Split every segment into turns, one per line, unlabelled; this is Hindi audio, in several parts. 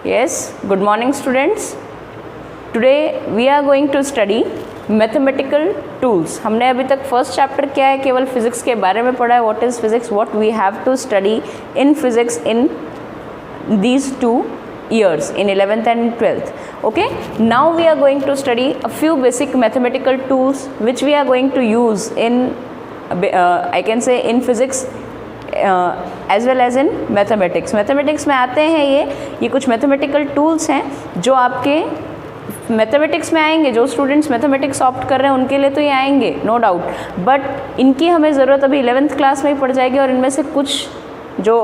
Yes, good morning students. Today we are going to study mathematical tools. हमने अभी तक फर्स्ट चैप्टर क्या है केवल फिजिक्स के बारे में पढ़ा है. What is physics? What we have to study in physics in these 2 years in 11th and 12th. Okay, now we are going to study a few basic mathematical tools which we are going to use in I can say in physics as well as in mathematics. Mathematics में आते हैं ये कुछ मैथमेटिकल टूल्स हैं जो आपके मैथमेटिक्स में आएंगे. जो स्टूडेंट्स मैथमेटिक्स ऑप्ट कर रहे हैं उनके लिए तो ये आएंगे नो डाउट, बट इनकी हमें ज़रूरत अभी 11th क्लास में ही पड़ जाएगी और इनमें से कुछ जो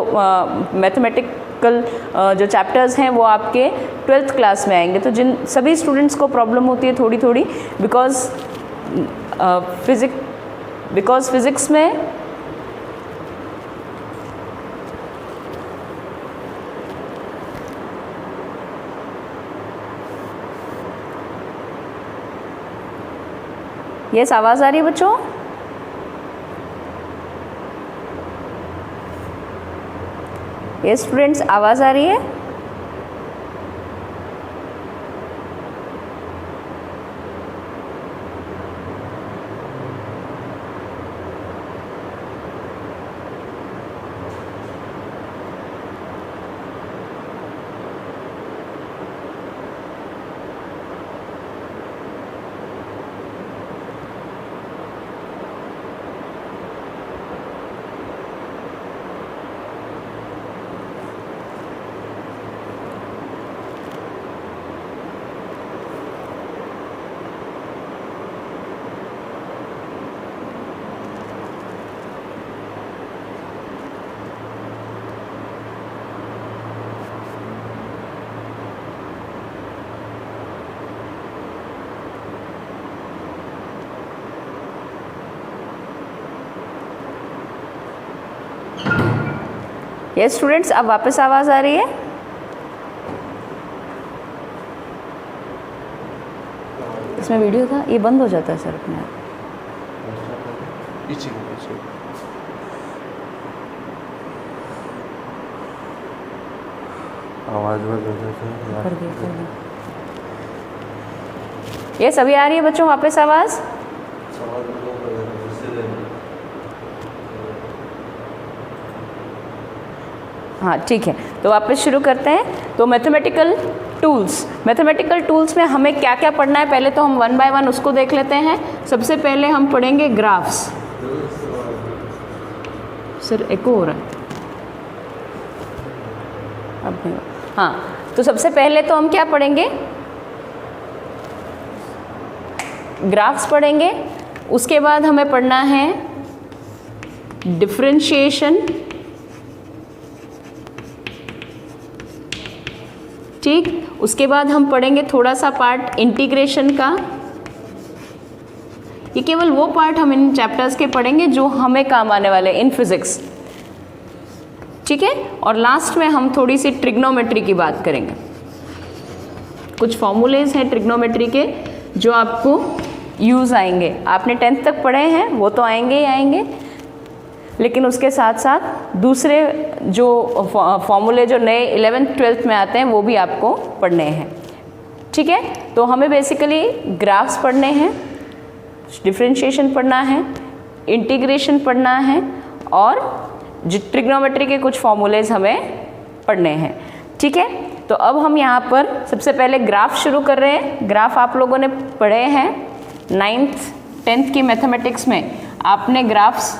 मैथमेटिकल जो चैप्टर्स हैं वो आपके 12th क्लास में आएंगे. तो जिन सभी स्टूडेंट्स को प्रॉब्लम होती है थोड़ी थोड़ी बिकॉज फिज़िक्स में यस आवाज़ आ रही है बच्चों? यस स्टूडेंट्स आवाज़ आ रही है? यस स्टूडेंट्स अब वापस आवाज़ आ रही है? इसमें वीडियो था, ये बंद हो जाता है सर अपने आप.
आवाज़ बंद हो जाती है.
यस अभी आ रही है बच्चों वापस आवाज़? हाँ ठीक है, तो वापस शुरू करते हैं. तो मैथमेटिकल टूल्स में हमें क्या क्या पढ़ना है पहले तो हम 1 बाय 1 उसको देख लेते हैं. सबसे पहले हम पढ़ेंगे ग्राफ्स. सर एको हो रहा है अब नहीं. हाँ तो सबसे पहले तो हम क्या पढ़ेंगे? ग्राफ्स पढ़ेंगे. उसके बाद हमें पढ़ना है डिफरेंशिएशन. ठीक, उसके बाद हम पढ़ेंगे थोड़ा सा पार्ट इंटीग्रेशन का. ये केवल वो पार्ट हम इन चैप्टर्स के पढ़ेंगे जो हमें काम आने वाले इन फिजिक्स. ठीक है, और लास्ट में हम थोड़ी सी ट्रिग्नोमेट्री की बात करेंगे. कुछ फॉर्मूलेज हैं ट्रिग्नोमेट्री के जो आपको यूज़ आएंगे. आपने 10th तक पढ़े हैं वो तो आएंगे ही आएंगे, लेकिन उसके साथ साथ दूसरे जो फॉर्मूले जो नए 11th 12th में आते हैं वो भी आपको पढ़ने हैं. ठीक है, तो हमें बेसिकली ग्राफ्स पढ़ने हैं, डिफरेंशिएशन पढ़ना है, इंटीग्रेशन पढ़ना है और ट्रिग्नोमेट्री के कुछ फॉर्मूलेज हमें पढ़ने हैं. ठीक है, तो अब हम यहाँ पर सबसे पहले ग्राफ शुरू कर रहे हैं. ग्राफ आप लोगों ने पढ़े हैं 9th 10th की मैथमेटिक्स में, आपने ग्राफ्स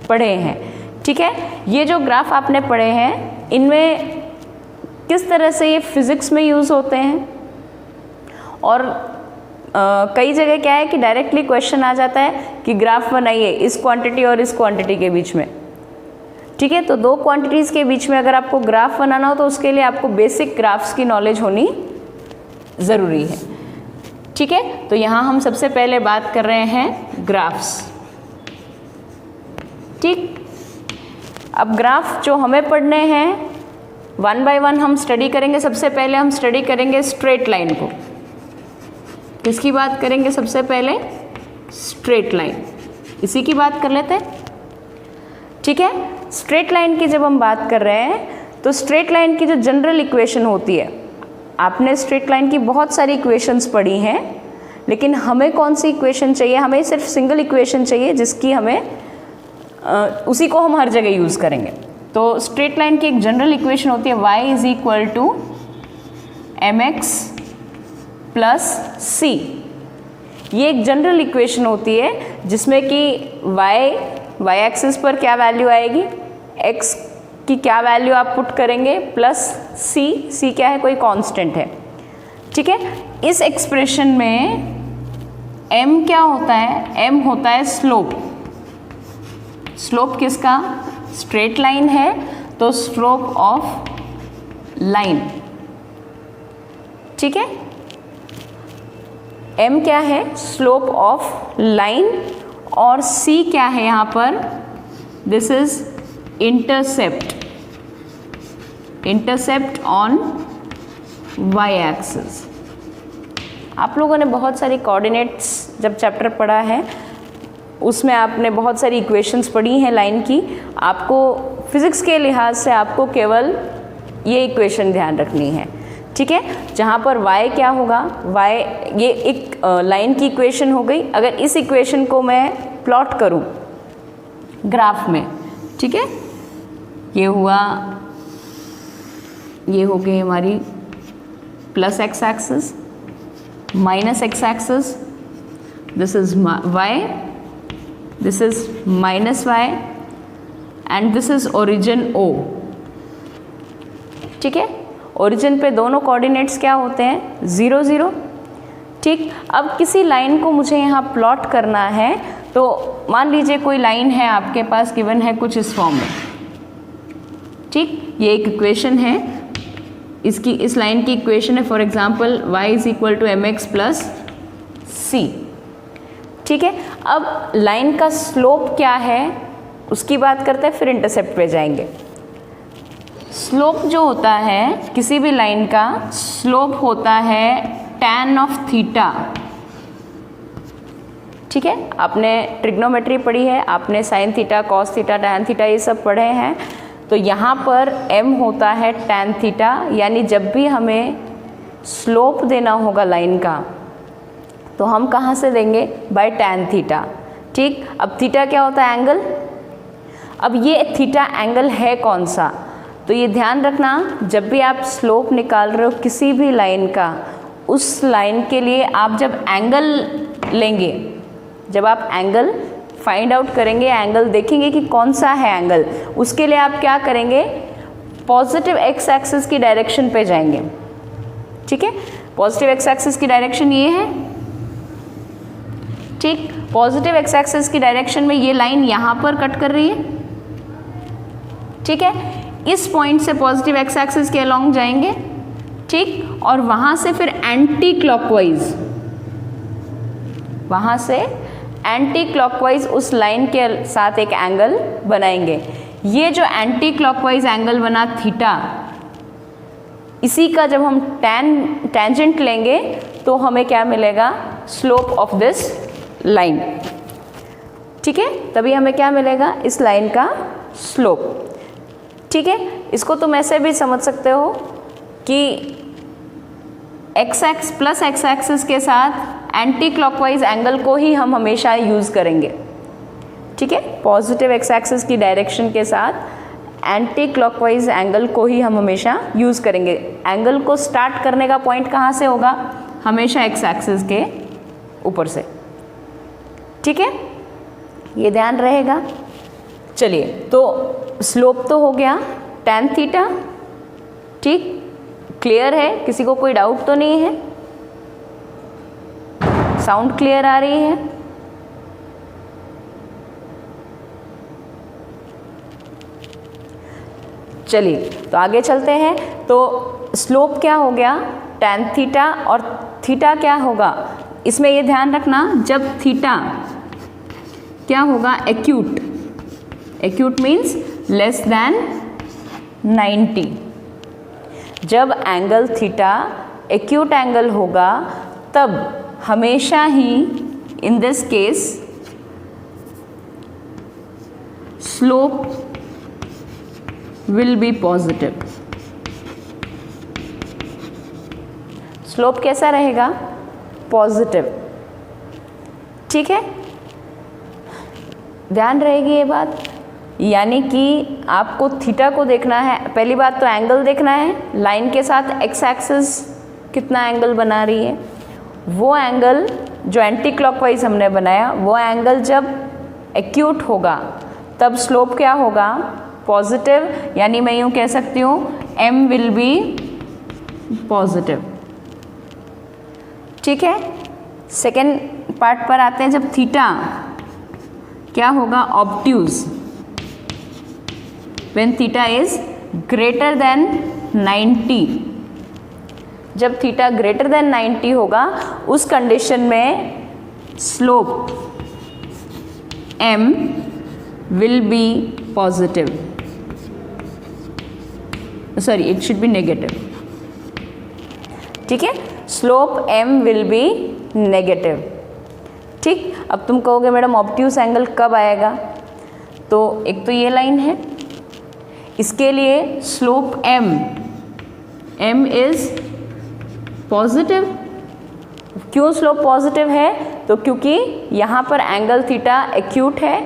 पढ़े हैं. ठीक है, ये जो ग्राफ आपने पढ़े हैं इनमें किस तरह से ये फिज़िक्स में यूज़ होते हैं और कई जगह क्या है कि डायरेक्टली क्वेश्चन आ जाता है कि ग्राफ बनाइए इस क्वांटिटी और इस क्वांटिटी के बीच में. ठीक है, तो 2 क्वांटिटीज़ के बीच में अगर आपको ग्राफ बनाना हो तो उसके लिए आपको बेसिक ग्राफ्स की नॉलेज होनी ज़रूरी है. ठीक है, तो यहाँ हम सबसे पहले बात कर रहे हैं ग्राफ्स. ठीक, अब ग्राफ जो हमें पढ़ने हैं 1 बाय 1 हम स्टडी करेंगे. सबसे पहले हम स्टडी करेंगे स्ट्रेट लाइन को. किसकी बात करेंगे सबसे पहले? Straight line. इसी की बात कर लेते हैं. ठीक है, स्ट्रेट लाइन की जब हम बात कर रहे हैं तो स्ट्रेट लाइन की जो जनरल इक्वेशन होती है, आपने स्ट्रेट लाइन की बहुत सारी इक्वेशंस पढ़ी हैं, लेकिन हमें कौन सी इक्वेशन चाहिए? हमें सिर्फ सिंगल इक्वेशन चाहिए जिसकी हमें उसी को हम हर जगह यूज़ करेंगे। तो स्ट्रेट लाइन की एक जनरल इक्वेशन होती है y is equal to mx plus c। ये एक जनरल इक्वेशन होती है जिसमें कि y एक्सिस पर क्या वैल्यू आएगी, x की क्या वैल्यू आप पुट करेंगे, प्लस c क्या है, कोई कांस्टेंट है, ठीक है। इस एक्सप्रेशन में m क्या होता है? m होता है स्लोप। स्लोप किसका? स्ट्रेट लाइन है तो स्लोप ऑफ लाइन, ठीक है। m क्या है? Slope of line. और c क्या है यहाँ पर? This is intercept on y axis. आप लोगों ने बहुत सारी कोऑर्डिनेट्स जब चैप्टर पढ़ा है उसमें आपने बहुत सारी इक्वेशंस पढ़ी हैं लाइन की। आपको फिज़िक्स के लिहाज से आपको केवल ये इक्वेशन ध्यान रखनी है, ठीक है। जहाँ पर y क्या होगा, y ये एक लाइन की इक्वेशन हो गई। अगर इस इक्वेशन को मैं प्लॉट करूँ ग्राफ में, ठीक है, ये हो गई हमारी plus x axis, minus x axis, this is y, this is minus y and this is origin O, ठीक है। ओरिजिन पे दोनों कोऑर्डिनेट्स क्या होते हैं? 0 0, ठीक। अब किसी लाइन को मुझे यहाँ प्लॉट करना है, तो मान लीजिए कोई लाइन है आपके पास, गिवन है कुछ इस फॉर्म में, ठीक। ये एक इक्वेशन है, इस लाइन की इक्वेशन है for example y is equal to mx plus c, ठीक है। अब लाइन का स्लोप क्या है उसकी बात करते हैं, फिर इंटरसेप्ट पे जाएंगे। स्लोप जो होता है किसी भी लाइन का, स्लोप होता है tan ऑफ थीटा, ठीक है। आपने ट्रिग्नोमेट्री पढ़ी है, आपने sine theta, cos theta, tan theta ये सब पढ़े हैं। तो यहाँ पर m होता है tan थीटा, यानी जब भी हमें स्लोप देना होगा लाइन का तो हम कहाँ से देंगे? बाय tan थीटा, ठीक। अब थीटा क्या होता है? एंगल। अब ये थीटा एंगल है कौन सा? तो ये ध्यान रखना, जब भी आप स्लोप निकाल रहे हो किसी भी लाइन का, उस लाइन के लिए आप जब एंगल लेंगे, जब आप एंगल फाइंड आउट करेंगे, एंगल देखेंगे कि कौन सा है एंगल, उसके लिए आप क्या करेंगे? पॉजिटिव x एक्सिस की डायरेक्शन पे जाएंगे, ठीक है। पॉजिटिव x एक्सिस की डायरेक्शन ये है, ठीक। पॉजिटिव x एक्सिस की डायरेक्शन में ये लाइन यहाँ पर कट कर रही है, ठीक है। इस पॉइंट से पॉजिटिव x एक्सिस के अलोंग जाएंगे, ठीक। और वहाँ से फिर एंटी क्लॉकवाइज उस लाइन के साथ एक एंगल बनाएंगे। ये जो एंटी क्लॉकवाइज एंगल बना थीटा, इसी का जब हम टेंजेंट लेंगे तो हमें क्या मिलेगा? स्लोप ऑफ दिस लाइन, ठीक है। तभी हमें क्या मिलेगा? इस लाइन का स्लोप, ठीक है। इसको तुम ऐसे भी समझ सकते हो कि x एक्सिस के साथ एंटी क्लॉकवाइज एंगल को ही हम हमेशा यूज़ करेंगे, ठीक है। पॉजिटिव x एक्सिस की डायरेक्शन के साथ एंटी क्लॉकवाइज एंगल को ही हम हमेशा यूज़ करेंगे। एंगल को स्टार्ट करने का पॉइंट कहाँ से होगा? हमेशा x एक्सिस के ऊपर से, ठीक है। ये ध्यान रहेगा। चलिए, तो स्लोप तो हो गया tan थीटा, ठीक। क्लियर है? किसी को कोई डाउट तो नहीं है? साउंड क्लियर आ रही है? चलिए, तो आगे चलते हैं। तो स्लोप क्या हो गया? tan theta. और थीटा क्या होगा? इसमें ये ध्यान रखना, जब थीटा क्या होगा? Acute. Acute means less than 90। जब एंगल थीटा एक्यूट एंगल होगा तब हमेशा ही in this case slope will be positive. Slope कैसा रहेगा? पॉजिटिव। ठीक है, ध्यान रहेगी ये बात। यानी कि आपको थीटा को देखना है, पहली बात तो एंगल देखना है, लाइन के साथ एक्स एक्सिस कितना एंगल बना रही है, वो एंगल जो एंटी क्लॉकवाइज हमने बनाया, वो एंगल जब एक्यूट होगा तब स्लोप क्या होगा? पॉजिटिव। यानी मैं यूँ कह सकती हूँ m विल बी पॉजिटिव। ठीक है, सेकेंड पार्ट पर आते हैं। जब थीटा क्या होगा? Obtuse. When theta is greater than 90, जब थीटा ग्रेटर देन 90 होगा उस कंडीशन में slope m will be positive, sorry it should be negative. ठीक है, slope m will B negative. ठीक, अब तुम कहोगे मैडम ऑब्ट्यूस एंगल कब आएगा? तो एक तो ये लाइन है, इसके लिए स्लोप m इज पॉजिटिव। क्यों स्लोप पॉजिटिव है? तो क्योंकि यहाँ पर एंगल थीटा एक्यूट है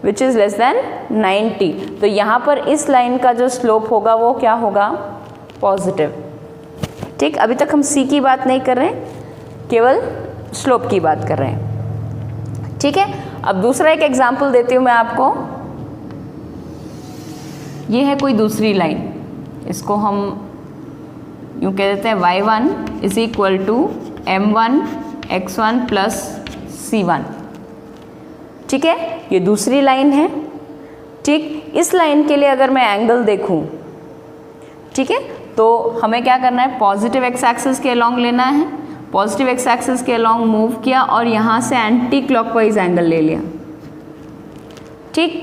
विच इज़ लेस देन 90, तो यहाँ पर इस लाइन का जो स्लोप होगा वो क्या होगा? पॉजिटिव। ठीक, अभी तक हम c की बात नहीं कर रहे हैं, केवल स्लोप की बात कर रहे हैं। ठीक है, अब दूसरा एक एग्जाम्पल देती हूँ मैं आपको। ये है कोई दूसरी लाइन, इसको हम यूँ कह देते हैं y1 is equal to m1 x1 plus c1। ठीक है, ये दूसरी लाइन है। ठीक, इस लाइन के लिए अगर मैं एंगल देखूं, ठीक है, तो हमें क्या करना है? पॉजिटिव एक्स एक्सिस के अलॉन्ग लेना है। पॉजिटिव एक्स एक्सिस के अलॉन्ग मूव किया और यहाँ से एंटी क्लॉकवाइज एंगल ले लिया। ठीक,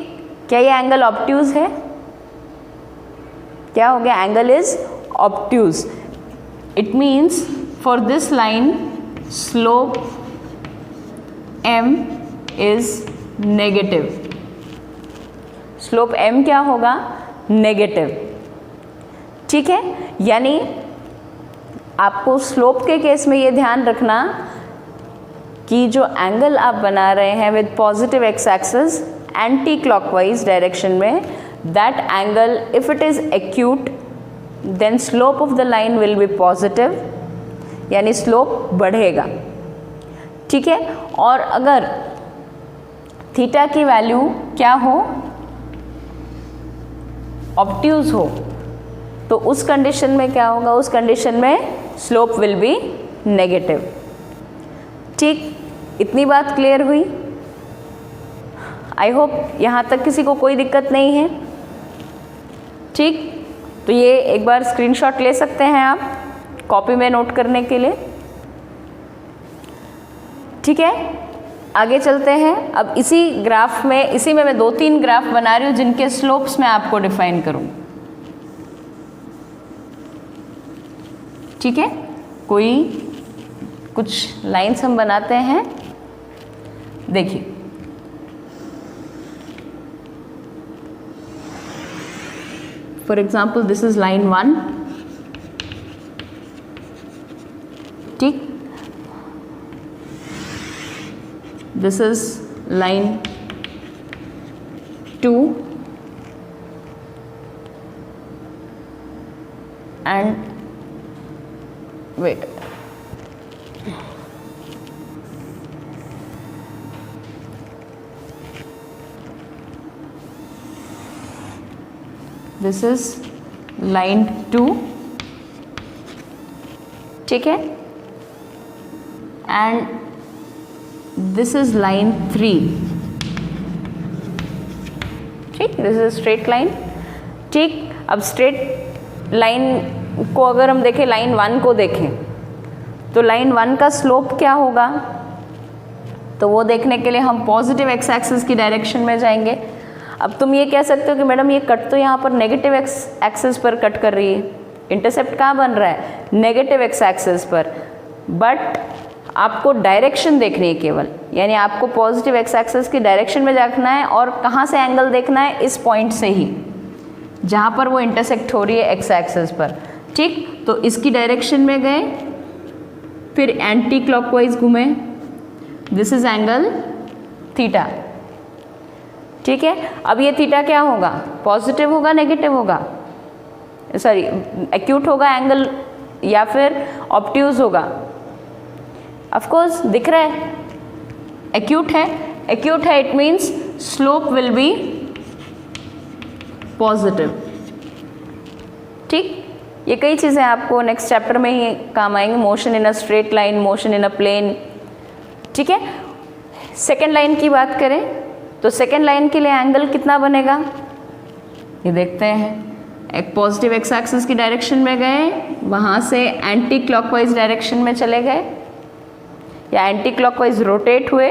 क्या ये एंगल ऑब्ट्यूज है? क्या हो गया? Angle is obtuse. It means for this line slope m is negative. Slope m क्या होगा? नेगेटिव। ठीक है, यानी आपको स्लोप के केस में ये ध्यान रखना कि जो एंगल आप बना रहे हैं with positive x axis anti clockwise direction में, that angle if it is acute then slope of the line will be positive, यानी स्लोप बढ़ेगा। ठीक है, और अगर थीटा की वैल्यू क्या हो? ऑब्ट्यूज हो, तो उस कंडीशन में क्या होगा? उस कंडीशन में स्लोप विल बी नेगेटिव। ठीक, इतनी बात क्लियर हुई? आई होप यहाँ तक किसी को कोई दिक्कत नहीं है। ठीक, तो ये एक बार स्क्रीनशॉट ले सकते हैं आप कॉपी में नोट करने के लिए। ठीक है, आगे चलते हैं। अब इसी ग्राफ में, इसी में मैं 2-3 ग्राफ बना रही हूँ जिनके स्लोप्स मैं आपको डिफाइन करूँ। ठीक है, कोई कुछ लाइंस हम बनाते हैं। देखिए, for example this is line 1। ठीक, this is line 2 and wait, this is line 2। ठीक है, and this is line 3। ठीक, this is straight line। ठीक, अब स्ट्रेट लाइन को अगर हम देखें, लाइन 1 को देखें, तो लाइन 1 का स्लोप क्या होगा? तो वो देखने के लिए हम पॉजिटिव एक्स एक्सिस की डायरेक्शन में जाएंगे। अब तुम ये कह सकते हो कि मैडम ये कट तो यहाँ पर नेगेटिव एक्स एक्सिस पर कट कर रही है, इंटरसेप्ट कहाँ बन रहा है? नेगेटिव एक्स एक्सिस पर। बट आपको डायरेक्शन देखनी है केवल, यानी आपको पॉजिटिव एक्स एक्सिस की डायरेक्शन में देखना है और कहाँ से एंगल देखना है? इस पॉइंट से ही। जहाँ पर वो इंटरसेक्ट हो रही है एक्स एक्सिस पर, ठीक। तो इसकी डायरेक्शन में गए, फिर एंटी क्लॉकवाइज घूमे, दिस इज एंगल थीटा, ठीक है। अब ये थीटा क्या होगा, पॉजिटिव होगा नेगेटिव होगा, सॉरी एक्यूट होगा एंगल या फिर ऑब्ट्यूज होगा? ऑफ कोर्स दिख रहा है एक्यूट है, एक्यूट है, it means slope will be positive, ठीक। ये कई चीज़ें आपको नेक्स्ट चैप्टर में ही काम आएंगे, motion in a straight line, motion in a plane, ठीक है। सेकेंड लाइन की बात करें तो सेकेंड लाइन के लिए एंगल कितना बनेगा, ये देखते हैं। एक पॉजिटिव एक्स एक्सिस की डायरेक्शन में गए, वहाँ से एंटी क्लॉकवाइज डायरेक्शन में चले गए या एंटी क्लॉकवाइज रोटेट हुए,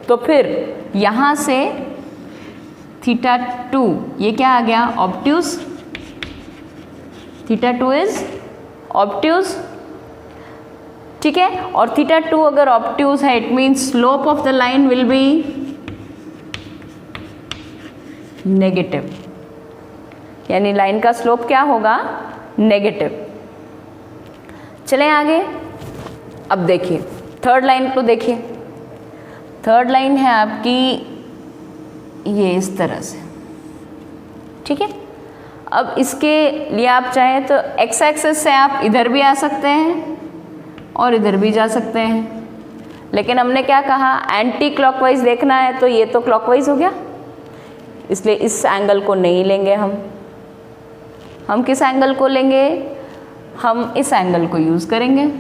तो फिर यहाँ से थीटा 2 ये क्या आ गया, ऑब्ट्यूज, थीटा 2 इज ऑब्ट्यूज, ठीक है। और थीटा 2 अगर ऑब्ट्यूज है it means slope of the line will B negative, यानी लाइन का स्लोप क्या होगा, नेगेटिव। चलें आगे, अब देखिए थर्ड लाइन को देखिए। थर्ड लाइन है आपकी ये इस तरह से, ठीक है। अब इसके लिए आप चाहें तो एक्स एक्सिस से आप इधर भी आ सकते हैं और इधर भी जा सकते हैं, लेकिन हमने क्या कहा, एंटी क्लॉकवाइज देखना है, तो ये तो क्लॉकवाइज हो गया, इसलिए इस एंगल को नहीं लेंगे हम किस एंगल को लेंगे, हम इस एंगल को यूज़ करेंगे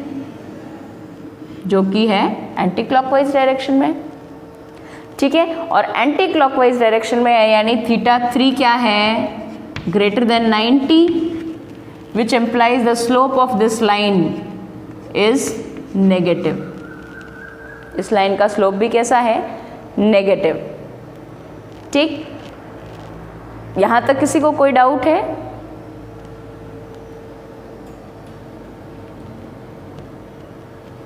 जो कि है एंटी क्लॉकवाइज डायरेक्शन में, ठीक है। और एंटी क्लॉकवाइज डायरेक्शन में है, यानी थीटा 3 क्या है, greater than 90, which implies the slope of this line is negative. इस लाइन का स्लोप भी कैसा है, नेगेटिव, ठीक। यहाँ तक किसी को कोई डाउट है?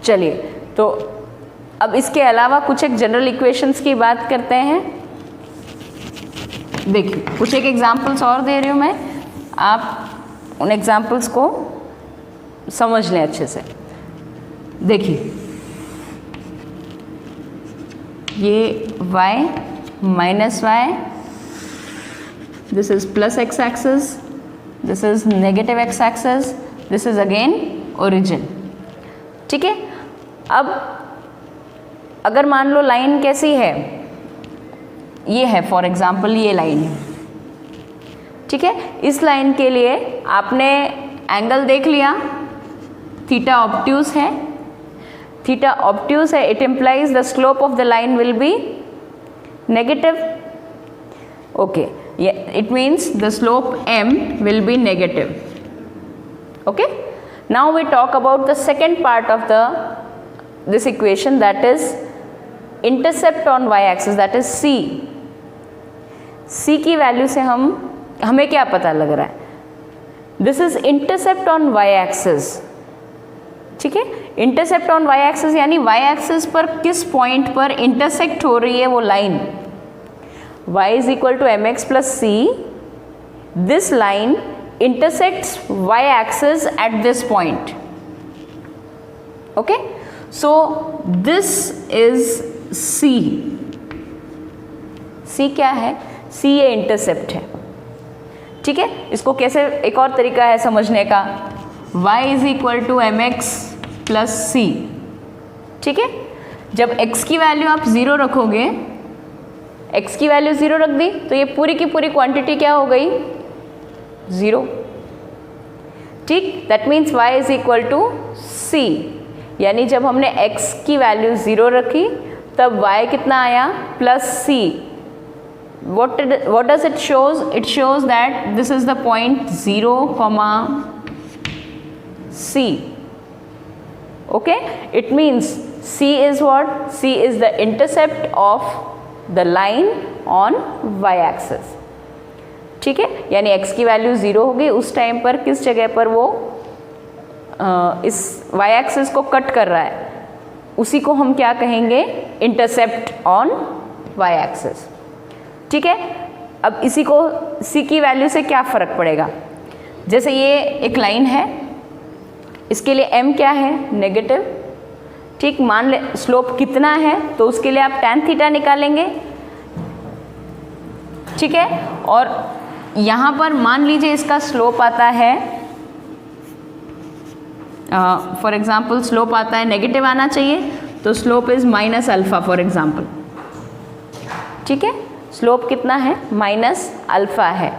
चलिए, तो अब इसके अलावा कुछ एक जनरल इक्वेशंस की बात करते हैं। देखिए कुछ एक एग्जांपल्स और दे रही हूँ मैं, आप उन एग्जांपल्स को समझ लें अच्छे से। देखिए ये y minus Y, this is plus X axis, this is negative X axis, this is again origin, ठीक है। अब अगर मान लो लाइन कैसी है, ये है फॉर एग्जांपल, ये लाइन है, ठीक है। इस लाइन के लिए आपने एंगल देख लिया, थीटा ऑब्ट्यूज है, थीटा ऑब्ट्यूज है, it implies the slope of the line will B negative, okay, it means the slope m will be negative, okay. Now we talk about the second part of this equation, that is intercept on y-axis, that is c. c की वैल्यू से हमें क्या पता लग रहा है, this is intercept on y-axis, ठीक है। इंटरसेप्ट ऑन y-axis यानी y-axis पर किस पॉइंट पर इंटरसेक्ट हो रही है वो line, y is equal to mx plus c, this line intersects y-axis at this point, okay. So this is c, c क्या है, c ये इंटरसेप्ट है, ठीक है। इसको कैसे, एक और तरीका है समझने का, y is equal to mx plus c, ठीक है। जब x की वैल्यू आप 0 रखोगे, x की वैल्यू 0 रख दी तो ये पूरी की पूरी क्वांटिटी क्या हो गई, 0, ठीक। That means y is equal to c, यानी जब हमने x की वैल्यू 0 रखी तब y कितना आया, plus c। what does it shows, it shows that this is the point 0, c, okay. It means c is what, c is the intercept of the line on y-axis, ठीक है। यानी x की वैल्यू 0 होगी, उस टाइम पर किस जगह पर वो इस y-axis को कट कर रहा है, उसी को हम क्या कहेंगे, इंटरसेप्ट ऑन y-axis, ठीक है। अब इसी को c की वैल्यू से क्या फ़र्क पड़ेगा, जैसे ये एक लाइन है, इसके लिए m क्या है, नेगेटिव, ठीक। मान ले स्लोप कितना है तो उसके लिए आप tan थीटा निकालेंगे, ठीक है। और यहाँ पर मान लीजिए इसका स्लोप आता है, फॉर एग्जाम्पल स्लोप आता है नेगेटिव आना चाहिए, तो slope is minus alpha for example, ठीक है। स्लोप कितना है, माइनस अल्फ़ा है,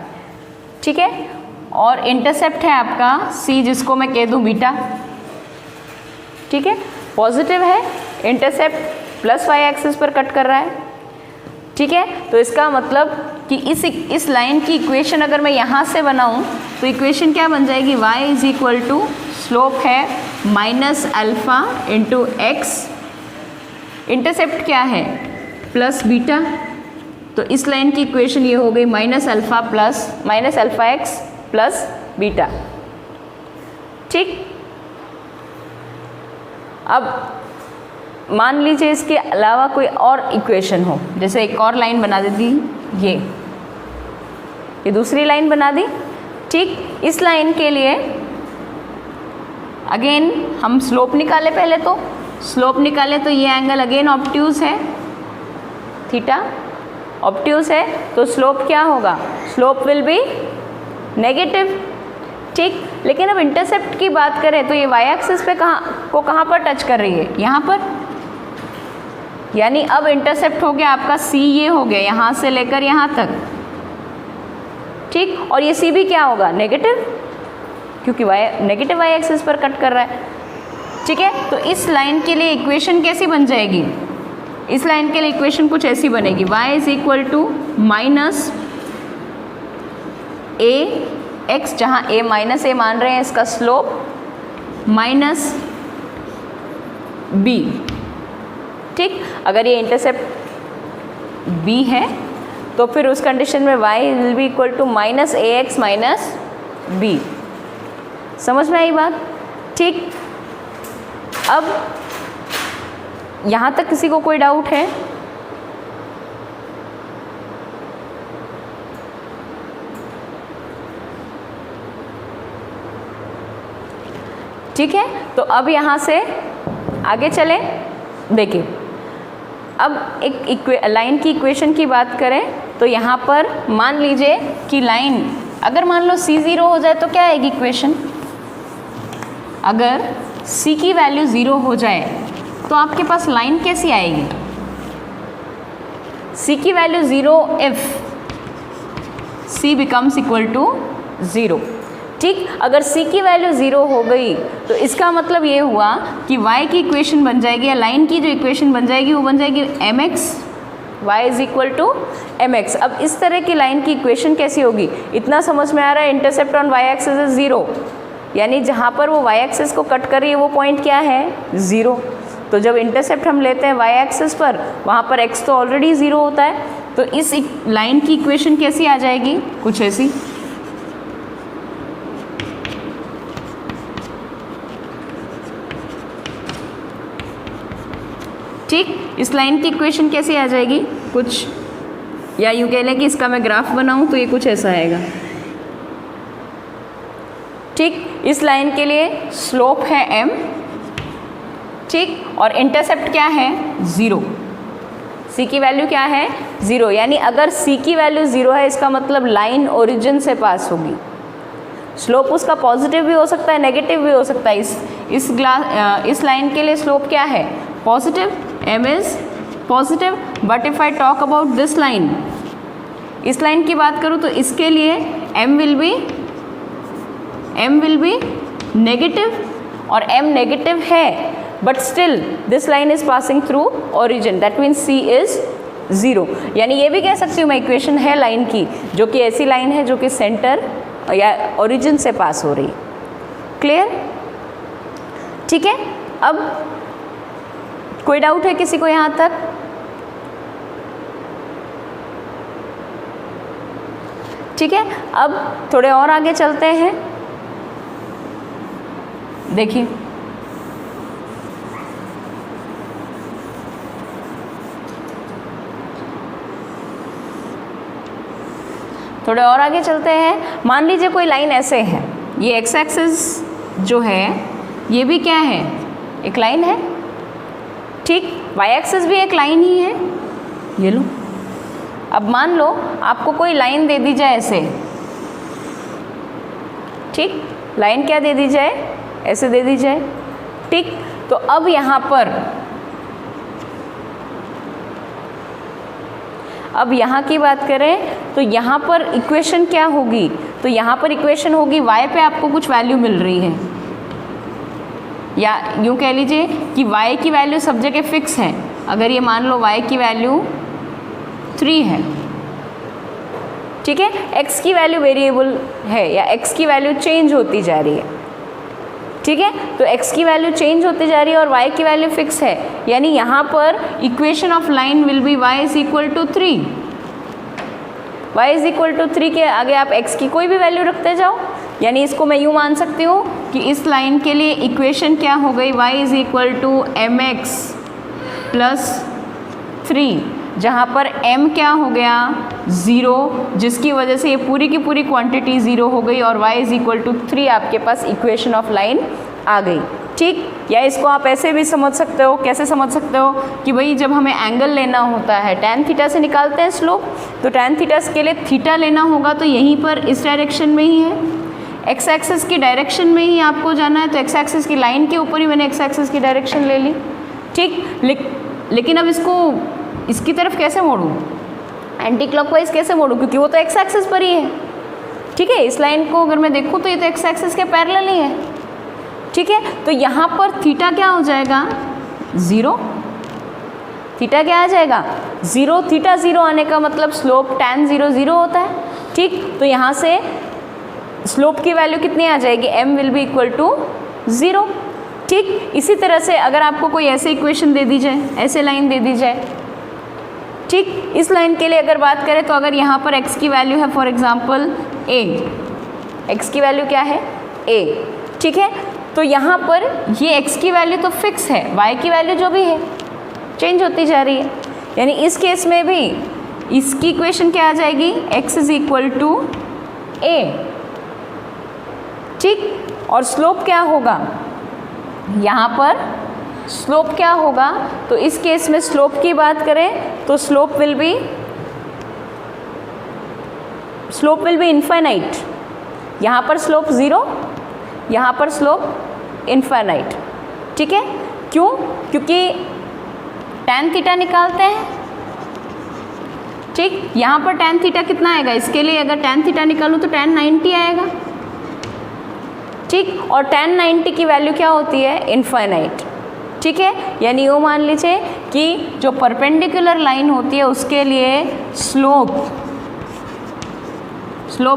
ठीक है। और इंटरसेप्ट है आपका c, जिसको मैं कह दूँ बीटा, ठीक है। पॉजिटिव है, इंटरसेप्ट प्लस y एक्सिस पर कट कर रहा है, ठीक है। तो इसका मतलब कि इस लाइन की इक्वेशन अगर मैं यहाँ से बनाऊँ तो इक्वेशन क्या बन जाएगी, y is equal to slope है minus alpha into x, intercept क्या है प्लस बीटा, तो इस लाइन की इक्वेशन ये हो गई minus alpha x plus beta, ठीक। अब मान लीजिए इसके अलावा कोई और इक्वेशन हो, जैसे एक और लाइन बना देती, ये दूसरी लाइन बना दी, ठीक। इस लाइन के लिए अगेन हम स्लोप निकाले, पहले तो स्लोप निकाले तो ये एंगल अगेन ऑब्ट्यूज है, थीटा ऑब्ट्यूज है, तो स्लोप क्या होगा, स्लोप विल बी नेगेटिव, ठीक। लेकिन अब इंटरसेप्ट की बात करें तो ये y एक्सिस पे कहाँ पर टच कर रही है, यहाँ पर, यानी अब इंटरसेप्ट हो गया आपका c, ये हो गया यहाँ से लेकर यहाँ तक, ठीक। और ये c भी क्या होगा, नेगेटिव, क्योंकि नेगेटिव y एक्सिस पर कट कर रहा है, ठीक है। तो इस लाइन के लिए इक्वेशन कैसी बन जाएगी, इस लाइन के लिए इक्वेशन कुछ ऐसी बनेगी, y is equal to minus A X, जहाँ a माइनस ए मान रहे हैं इसका स्लोप, माइनस b, ठीक। अगर ये इंटरसेप्ट b है तो फिर उस कंडीशन में y will be equal to minus A X minus b, समझ में आई बात, ठीक। अब यहाँ तक किसी को कोई डाउट है, ठीक है। तो अब यहाँ से आगे चले, देखिए अब एक लाइन की इक्वेशन की बात करें तो यहाँ पर मान लीजिए कि लाइन अगर मान लो c 0 हो जाए तो क्या आएगी इक्वेशन, अगर c की वैल्यू 0 हो जाए तो आपके पास लाइन कैसी आएगी, c की value 0 if c becomes equal to 0, ठीक। अगर c की वैल्यू 0 हो गई तो इसका मतलब ये हुआ कि y की इक्वेशन बन जाएगी, या लाइन की जो इक्वेशन बन जाएगी वो बन जाएगी mx, y is equal to mx। अब इस तरह की लाइन की इक्वेशन कैसी होगी, इतना समझ में आ रहा है, intercept on y axis is 0, यानी जहाँ पर वो y एक्सिस को कट कर रही है वो पॉइंट क्या है, 0। तो जब इंटरसेप्ट हम लेते हैं y एक्सिस पर, वहाँ पर x तो ऑलरेडी 0 होता है, तो इस लाइन की इक्वेशन कैसी आ जाएगी, कुछ ऐसी, ठीक। इस लाइन की इक्वेशन कैसी आ जाएगी, कुछ, या यूँ कह लें कि इसका मैं ग्राफ बनाऊँ तो ये कुछ ऐसा आएगा, ठीक। इस लाइन के लिए स्लोप है m, ठीक, और इंटरसेप्ट क्या है, 0, c की वैल्यू क्या है, 0, यानी अगर c की वैल्यू 0 है इसका मतलब लाइन ओरिजिन से पास होगी, स्लोप उसका पॉजिटिव भी हो सकता है नेगेटिव भी हो सकता है, इस लाइन के लिए स्लोप क्या है, positive, m is positive. But if I talk about this line, इस लाइन की बात करूँ तो इसके लिए m विल बी नेगेटिव, और m नेगेटिव है but still this line is passing through origin, that means c is 0, यानी ये भी कह सकती हूँ मैं इक्वेशन है लाइन की, जो कि ऐसी लाइन है जो कि सेंटर या ओरिजिन से पास हो रही, क्लियर, ठीक है। अब कोई डाउट है किसी को यहाँ तक, ठीक है। अब थोड़े और आगे चलते हैं, देखिए थोड़े और आगे चलते हैं। मान लीजिए कोई लाइन ऐसे है, ये एक्स एक्सिस जो है ये भी क्या है, एक लाइन है, ठीक। वाई एक्सिस भी एक लाइन ही है, ये लो। अब मान लो आपको कोई लाइन दे दी जाए ऐसे, ठीक, लाइन क्या दे दी जाए, ऐसे दे दी जाए, ठीक। तो अब यहाँ पर अब यहाँ की बात करें तो यहाँ पर इक्वेशन क्या होगी, तो यहाँ पर इक्वेशन होगी y पे आपको कुछ वैल्यू मिल रही है, या यूँ कह लीजिए कि y की वैल्यू सब जगह फिक्स है। अगर ये मान लो y की वैल्यू 3 है, ठीक है, x की वैल्यू वेरिएबल है या x की वैल्यू चेंज होती जा रही है, ठीक है। तो x की वैल्यू चेंज होती जा रही है और y की वैल्यू फिक्स है, यानी यहाँ पर equation of line will be y is equal to 3। y is equal to 3 के आगे आप x की कोई भी वैल्यू रखते जाओ, यानी इसको मैं यूँ मान सकती हूँ कि इस लाइन के लिए इक्वेशन क्या हो गई, y is equal to mx plus 3, जहाँ पर m क्या हो गया 0, जिसकी वजह से ये पूरी की पूरी क्वांटिटी 0 हो गई और y इज इक्वल टू 3 आपके पास इक्वेशन ऑफ लाइन आ गई, ठीक। या इसको आप ऐसे भी समझ सकते हो, कैसे समझ सकते हो कि भाई जब हमें एंगल लेना होता है tan थीटा से निकालते हैं स्लोप, तो tan थीटा के लिए थीटा लेना होगा तो यहीं पर इस डायरेक्शन में ही है, एक्स एक्सिस की डायरेक्शन में ही आपको जाना है, तो एक्स एक्सिस की लाइन के ऊपर ही मैंने एक्स एक्सिस की डायरेक्शन ले ली, ठीक। लेकिन अब इसको इसकी तरफ कैसे मोड़ूँ, एंटी क्लॉकवाइज कैसे मोड़ूँ, क्योंकि वो तो एक्स एक्सिस पर ही है, ठीक है। इस लाइन को अगर मैं देखूँ तो ये तो एक्स एक्सिस के पैरेलल ही है, ठीक है। तो यहाँ पर थीटा क्या हो जाएगा 0, थीटा क्या आ जाएगा 0, थीटा 0 आने का मतलब स्लोप tan 0 0 होता है, ठीक। तो यहाँ से स्लोप की वैल्यू कितनी आ जाएगी, m will be equal to 0, ठीक। इसी तरह से अगर आपको कोई ऐसे इक्वेशन दे दी जाए, ऐसे लाइन दे दी जाए, ठीक, इस लाइन के लिए अगर बात करें तो अगर यहाँ पर x की वैल्यू है फॉर एग्जांपल a, x की वैल्यू क्या है a, ठीक है। तो यहाँ पर ये x की वैल्यू तो फिक्स है, y की वैल्यू जो भी है चेंज होती जा रही है, यानी इस केस में भी इसकी इक्वेशन क्या आ जाएगी, x is equal to a, ठीक। और स्लोप क्या होगा, यहाँ पर स्लोप क्या होगा, तो इस केस में स्लोप की बात करें तो स्लोप विल बी इनफाइनाइट, यहाँ पर स्लोप 0, यहाँ पर स्लोप इनफाइनाइट, ठीक है। क्यों, क्योंकि tan थीटा निकालते हैं, ठीक। यहाँ पर tan थीटा कितना आएगा, इसके लिए अगर tan थीटा निकालूँ तो tan 90 आएगा, ठीक। और tan 90 की वैल्यू क्या होती है इनफाइनाइट, ठीक है। यानी वो मान लीजिए कि जो परपेंडिकुलर लाइन होती है उसके लिए स्लोप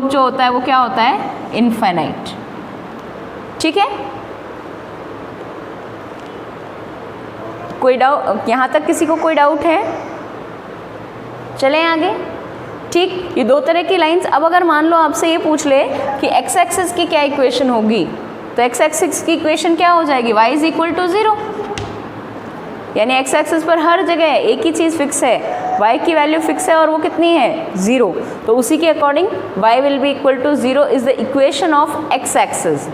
जो होता है वो क्या होता है इनफाइनाइट, ठीक है। कोई डाउट, यहाँ तक किसी को कोई डाउट है, चलें आगे, ठीक। ये दो तरह की लाइंस। अब अगर मान लो आपसे ये पूछ ले कि एक्स एक्सिस की क्या इक्वेशन होगी, तो एक्स एक्सिस की इक्वेशन क्या हो जाएगी, y इज इक्वल टू 0, यानी एक्स एक्सिस पर हर जगह एक ही चीज़ फिक्स है, y की वैल्यू फिक्स है और वो कितनी है 0, तो उसी के according y will be equal to 0 is the equation of X axis.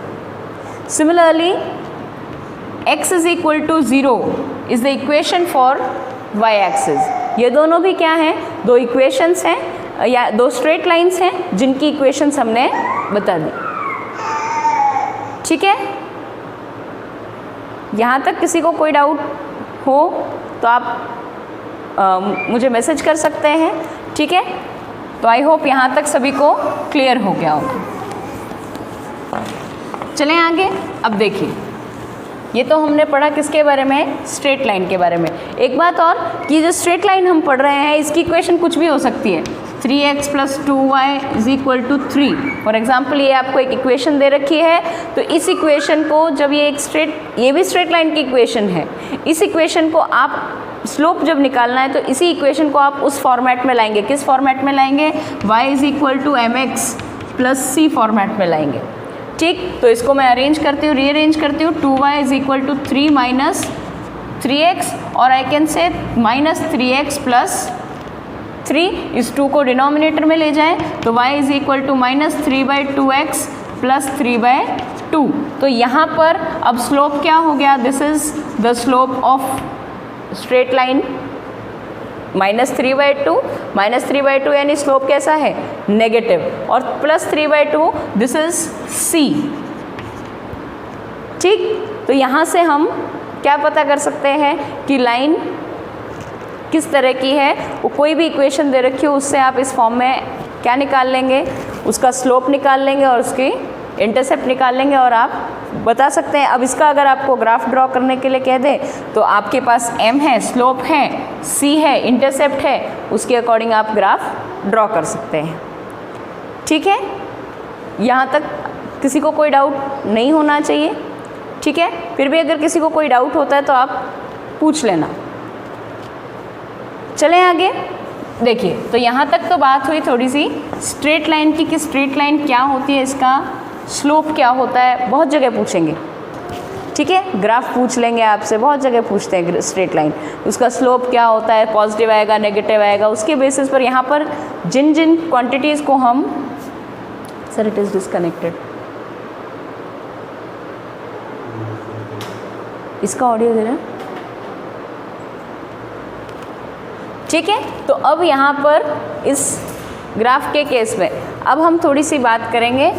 Similarly x is equal to 0 is the equation for y axis. ये दोनों भी क्या हैं, दो इक्वेशंस हैं या दो स्ट्रेट लाइंस हैं जिनकी इक्वेशंस हमने बता दी, ठीक है। यहाँ तक किसी को कोई डाउट हो तो आप मुझे मैसेज कर सकते हैं, ठीक है। तो आई होप यहाँ तक सभी को क्लियर हो गया होगा। चलें आगे। अब देखिए, ये तो हमने पढ़ा किसके बारे में, स्ट्रेट लाइन के बारे में। एक बात और कि जो स्ट्रेट लाइन हम पढ़ रहे हैं इसकी इक्वेशन कुछ भी हो सकती है, 3x + 2y is equal to 3। For example ये आपको एक इक्वेशन दे रखी है, तो इस इक्वेशन को जब ये भी स्ट्रेट लाइन की इक्वेशन है, इस इक्वेशन को आप स्लोप जब निकालना है तो इसी इक्वेशन को आप उस फॉर्मेट में लाएंगे। किस फॉर्मेट में लाएंगे, y is equal to mx + c format में लाएंगे, ठीक। तो इसको मैं अरेंज करती हूँ, रीअरेंज करती हूँ, 2y is equal to 3 - 3x और आई कैन से -3x + 3, इस 2 को डिनोमिनेटर में ले जाएं तो y is equal to -3/2x plus 3/2। तो यहाँ पर अब स्लोप क्या हो गया, this is the slope of straight line -3/2 यानी स्लोप कैसा है, नेगेटिव, और +3/2 दिस इज c। ठीक, तो यहाँ से हम क्या पता कर सकते हैं कि लाइन किस तरह की है। वो कोई भी इक्वेशन दे रखी हो उससे आप इस फॉर्म में क्या निकाल लेंगे, उसका स्लोप निकाल लेंगे और उसकी इंटरसेप्ट निकाल लेंगे और आप बता सकते हैं। अब इसका अगर आपको ग्राफ ड्रॉ करने के लिए कह दे तो आपके पास m है, स्लोप है, c है, इंटरसेप्ट है, उसके अकॉर्डिंग आप ग्राफ ड्रॉ कर सकते हैं। ठीक है, यहाँ तक किसी को कोई डाउट नहीं होना चाहिए। ठीक है, फिर भी अगर किसी को कोई डाउट होता है तो आप पूछ लेना। चलें आगे। देखिए, तो यहाँ तक तो बात हुई थोड़ी सी स्ट्रेट लाइन की कि स्ट्रेट लाइन क्या होती है, इसका स्लोप क्या होता है, बहुत जगह पूछेंगे। ठीक है, ग्राफ पूछ लेंगे आपसे, बहुत जगह पूछते हैं स्ट्रेट लाइन, उसका स्लोप क्या होता है, पॉजिटिव आएगा, नेगेटिव आएगा, उसके बेसिस पर यहाँ पर जिन जिन क्वांटिटीज़ को हम, सर इट इज़ डिस्कनेक्टेड, इसका ऑडियो दे रहा है। ठीक है, तो अब यहाँ पर इस ग्राफ के केस में अब हम थोड़ी सी बात करेंगे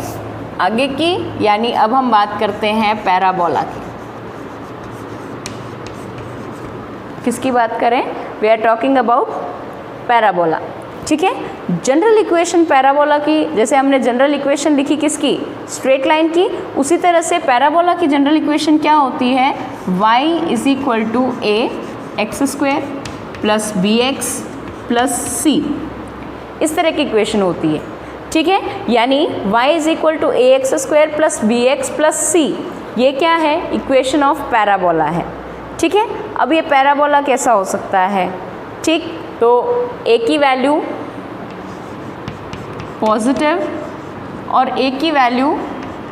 आगे की, यानी अब हम बात करते हैं पैराबोला की। किसकी बात करें, we are talking about parabola. ठीक है, जनरल इक्वेशन पैराबोला की, जैसे हमने जनरल इक्वेशन लिखी किसकी, स्ट्रेट लाइन की, उसी तरह से पैराबोला की जनरल इक्वेशन क्या होती है, y is equal to ax² plus bx plus c, इस तरह की इक्वेशन होती है। ठीक है, यानी y is equal to ax² plus bx plus c, ये क्या है, इक्वेशन ऑफ पैराबोला है। ठीक है, अब ये पैराबोला कैसा हो सकता है, ठीक, तो a की वैल्यू पॉजिटिव और a की वैल्यू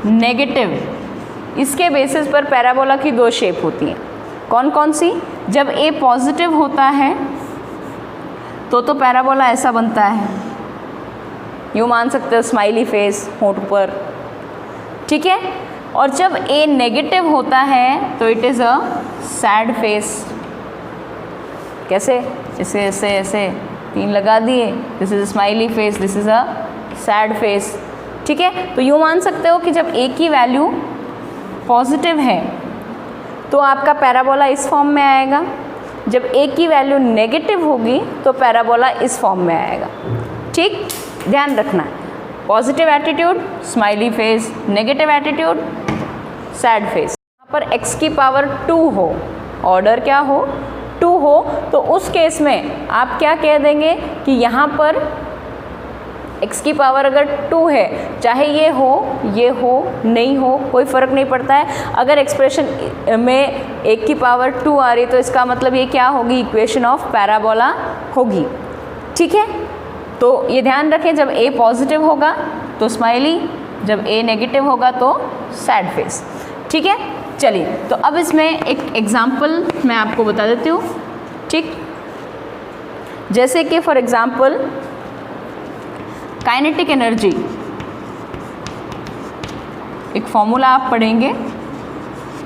नेगेटिव, इसके बेसिस पर पैराबोला की दो शेप होती हैं। कौन कौन सी, जब a पॉजिटिव होता है तो पैराबोला ऐसा बनता है, यूँ मान सकते हो स्माइली फेस होंठ पर। ठीक है, और जब a नेगेटिव होता है तो it is a sad face. कैसे, ऐसे ऐसे ऐसे 3 लगा दिए, this is a smiley face, this is a sad face. ठीक है, तो यूँ मान सकते हो कि जब a की वैल्यू पॉजिटिव है तो आपका पैराबोला इस फॉर्म में आएगा, जब a की वैल्यू नेगेटिव होगी तो पैराबोला इस फॉर्म में आएगा। ठीक, ध्यान रखना है, positive attitude smiley face, negative attitude sad face. यहाँ पर x की पावर 2 हो, ऑर्डर क्या हो, 2 हो, तो उस केस में आप क्या कह देंगे कि यहाँ पर x की पावर अगर 2 है, चाहे ये हो नहीं हो, कोई फ़र्क नहीं पड़ता है। अगर एक्सप्रेशन में 1 की पावर 2 आ रही तो इसका मतलब ये क्या होगी, इक्वेशन ऑफ पैराबोला होगी। ठीक है, तो ये ध्यान रखें, जब a पॉजिटिव होगा तो स्माइली, जब a नेगेटिव होगा तो सैड फेस। ठीक है, चलिए, तो अब इसमें एक एग्जाम्पल मैं आपको बता देती हूँ। ठीक, जैसे कि फॉर एग्जाम्पल काइनेटिक एनर्जी, एक फॉर्मूला आप पढ़ेंगे,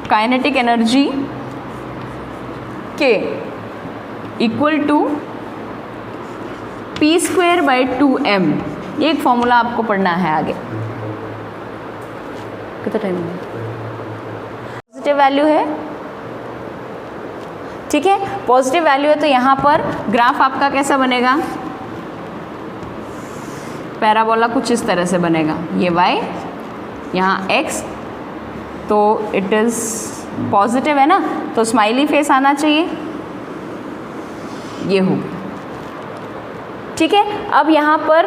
काइनेटिक एनर्जी के इक्वल टू p²/2m, ये एक फॉर्मूला आपको पढ़ना है आगे। कितना टाइम है, पॉजिटिव वैल्यू है। ठीक है, पॉजिटिव वैल्यू है तो यहाँ पर ग्राफ आपका कैसा बनेगा, पैराबोला कुछ इस तरह से बनेगा, ये y, यहाँ x, तो इट इज़ पॉजिटिव है ना, तो स्माइली फेस आना चाहिए, ये हो। ठीक है, अब यहाँ पर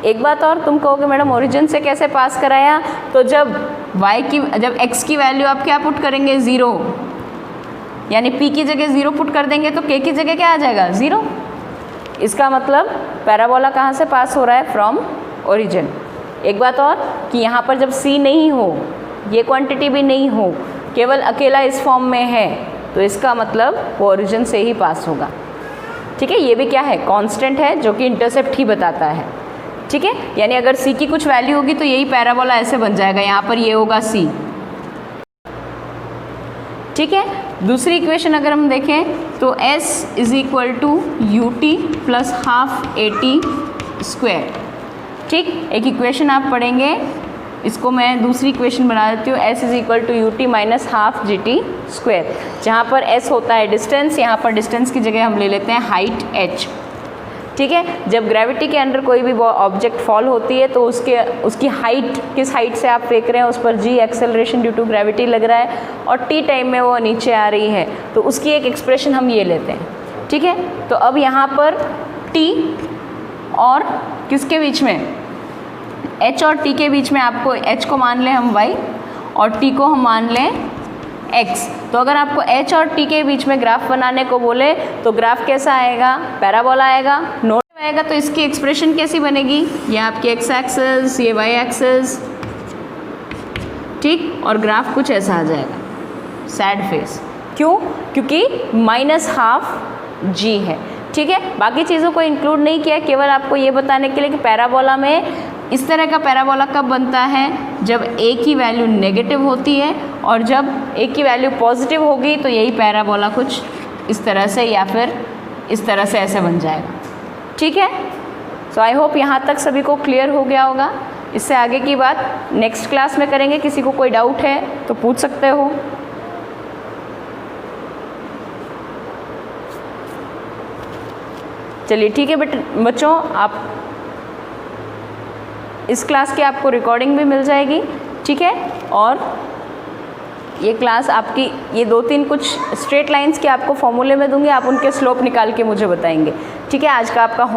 एक बात और, तुम कहोगे मैडम ओरिजिन से कैसे पास कराया, तो जब x की वैल्यू आप क्या पुट करेंगे, 0, यानी p की जगह 0 पुट कर देंगे तो k की जगह क्या आ जाएगा, 0। इसका मतलब पैराबोला कहाँ से पास हो रहा है, फ्रॉम ओरिजिन। एक बात और कि यहाँ पर जब c नहीं हो, ये क्वांटिटी भी नहीं हो, केवल अकेला इस फॉर्म में है, तो इसका मतलब वो ओरिजिन से ही पास होगा। ठीक है, ये भी क्या है, कांस्टेंट है जो कि इंटरसेप्ट ही बताता है। ठीक है, यानी अगर c की कुछ वैल्यू होगी तो यही पैराबोला ऐसे बन जाएगा, यहाँ पर ये होगा c। ठीक है, दूसरी इक्वेशन अगर हम देखें तो s is equal to U T plus half A T square. ठीक, एक इक्वेशन आप पढ़ेंगे, इसको मैं दूसरी इक्वेशन बना देती हूँ, s is equal to U T minus half G T square, जहाँ पर s होता है डिस्टेंस, यहाँ पर डिस्टेंस की जगह हम ले लेते हैं हाइट h। ठीक है, जब ग्रेविटी के अंडर कोई भी ऑब्जेक्ट फॉल होती है तो उसकी हाइट, किस हाइट से आप फेंक रहे हैं उस पर g acceleration due to gravity लग रहा है और t टाइम में वो नीचे आ रही है, तो उसकी एक एक्सप्रेशन हम ये लेते हैं। ठीक है, तो अब यहाँ पर t और किसके बीच में, h और t के बीच में, आपको h को मान लें हम y और t को हम मान लें x। तो अगर आपको h और t के बीच में ग्राफ बनाने को बोले तो ग्राफ कैसा आएगा, पैराबोला आएगा, नोट आएगा। तो इसकी एक्सप्रेशन कैसी बनेगी, ये आपकी x एक्सिस, ये y एक्सिस, ठीक, और ग्राफ कुछ ऐसा आ जाएगा, सैड फेस। क्यों, क्योंकि माइनस हाफ g है। ठीक है, बाकी चीज़ों को इंक्लूड नहीं किया, केवल आपको ये बताने के लिए कि पैराबोला में इस तरह का पैराबोला कब बनता है, जब a की वैल्यू नेगेटिव होती है और जब a की वैल्यू पॉजिटिव होगी तो यही पैराबोला कुछ इस तरह से या फिर इस तरह से ऐसे बन जाएगा। ठीक है, सो आई होप यहाँ तक सभी को क्लियर हो गया होगा। इससे आगे की बात नेक्स्ट क्लास में करेंगे, किसी को कोई डाउट है तो पूछ सकते हो। चलिए ठीक है बच्चों, आप इस क्लास की आपको रिकॉर्डिंग भी मिल जाएगी। ठीक है, और ये क्लास आपकी, ये 2-3 कुछ स्ट्रेट लाइंस के आपको फॉर्मूले में दूंगी, आप उनके स्लोप निकाल के मुझे बताएंगे। ठीक है, आज का आपका